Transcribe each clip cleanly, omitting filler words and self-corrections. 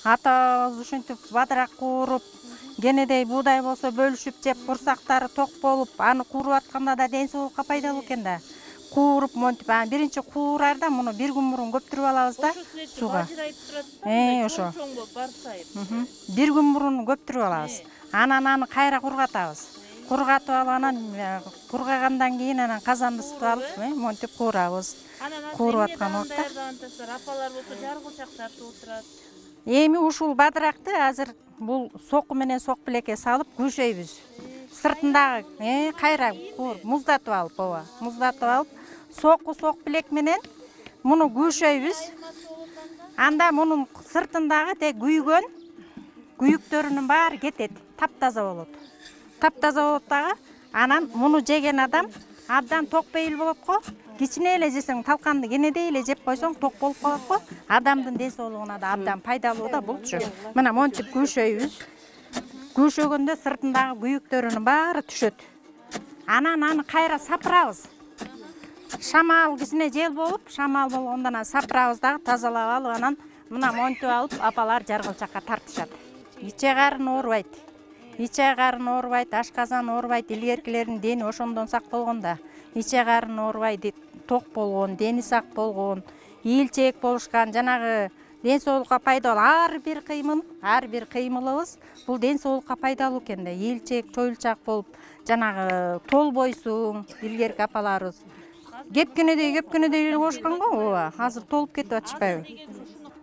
Атабыз ушинтип бадыраак кууруп, кенедей буудай болсо бөлүшүп жеп, курсактары ток болуп, аны кууруп атканда да ден соолукка пайдалуу экен да. Кууруп монтип, биринчи куурарда муну бир күн мурун көптүрүп алабыз да сууга. Ошо. Чоң болуп барсайып. Бир күн мурун көптүрүп алабыз. Анан аны кайра кургатабыз. Кургатып алып, анан кургагандан кийин анан казанды ысытып алып, монтип куурабыз. Кууруп аткан убакта апалар болсо жаргылчак тартып отурат. Эми ушул бадыракты азыр бул соку менен сок билекке салып күйшөйбүз. Сыртындагы кайра муздатып алып, муздатып алып, сок билек менен муну күйшөйбүз. Анда мунун сыртындагы те күйгөн күйүктөрүнүн баары кетет, таптаза болот. Таптаза болот дагы. Анан муну жеген адам абдан ток бейил болот го. Кичине эле жесең, талканды кенедей эле жеп койсоң ток болуп калат го. Адамдын ден соолугуна да абдан пайдалуу да булчу. Мына мончип күйшөйбүз. Күйшөгөндө сыртындагы күйүктөрүнүн баары түшөт. Анан аны кайра сапырабыз. Шамал кичине жел болуп, шамал болгондон сапырабыз дагы, тазалап алып, анан мына монтип алып, апалар жаргылчакка тартышат. Иче карын оорубайт. Иче карын оорубайт, ашказан оорубайт, илгеркилердин дени ошондон сак болгонда. Иче карын оорубайт, ток болгон, дени сак болгон, ийилчээк болушкан, жанагы ден соолукка пайдалуу ар бир кыймылыбыз бул ден соолукка пайдалуу экен да. Ийилчээк, чоюлчак болуп, жанагы толбойсуң, илгерки апаларыбыз. Кепкенедей эле болушкан го, ооба. Азыр толуп кетип атышпайбы?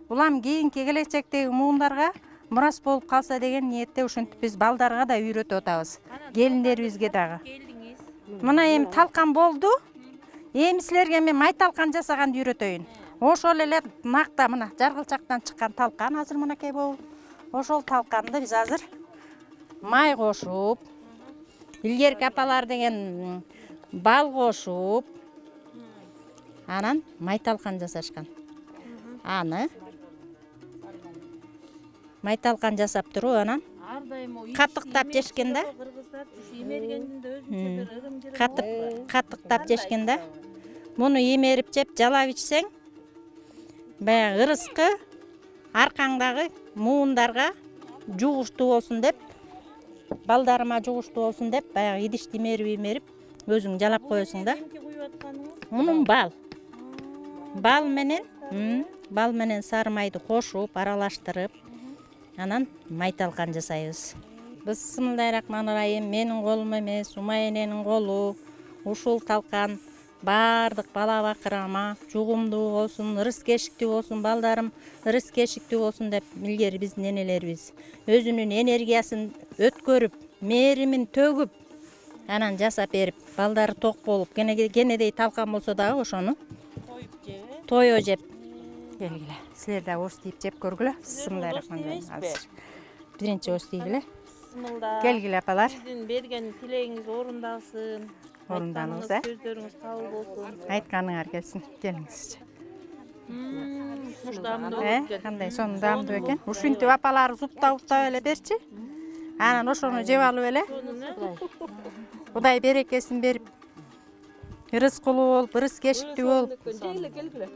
Улам кийинки келечектеги муундарга мурас болуп калса деген ниетте ушинтип биз балдарга да үйрөтүп атабыз. Келиндерибизге дагы. Мына эми талкан болду. Эми силерге мен май талкан жасаганды үйрөтөйүн. Ошол эле накта мына жаргылчактан чыккан талкан азыр мынакей болуп. Ошол талканды биз азыр май кошуп, илгерки апалар деген бал кошуп, анан май талкан жасашкан. Аны май талкан жасап туруп, анан каттыктап жешкен да. Каттыктап жешкен да. Муну эмерип жеп, жалап ичсең, баягы ырыскы аркаңдагы муундарга жугуштуу болсун деп, балдарыма жугуштуу болсун деп, баягы идишти эмерип, өзүң жалап коесуң да. Мунун бал менен сары майды кошуп, аралаштырып, анан май талкан жасайбыз. Бисмиллахиррахманиррахим. Менин колум эмес, Умай эненин колу. Ушул талкан бардык бала бакырама жугумдуу болсун, ырыскы эшиктүү болсун, балдарым ырыскы эшиктүү болсун деп илгери биздин энелерибиз өзүнүн энергиясын өткөрүп, мээримин төгүп, анан жасап берип, балдары ток болуп, кенедей талкан болсо дагы ошону тое жеп. Келгиле. Силер да остип жеп көргүлө. Бисмиллахиррахманиррахим. Биринчи остигиле. Келгиле апалар. Сиздин берген тилегиңиз орундалсын. Орунданыңыз, сөздөрүңүз кабыл болсун. Айтканыңар келсин. Келиңизчи. Кандай сонун даамдуу экен. Ушинтип апаларыбыз уптап эле берчи. Анан ошону жеп алып эле. Кудай берекесин берип, ырыскылуу болуп, ырыскы эшиктүү болуп. Келгиле.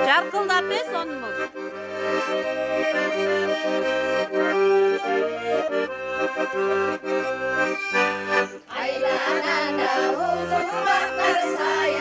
Жаркылдап сонун. Aylananda uzun baklar saya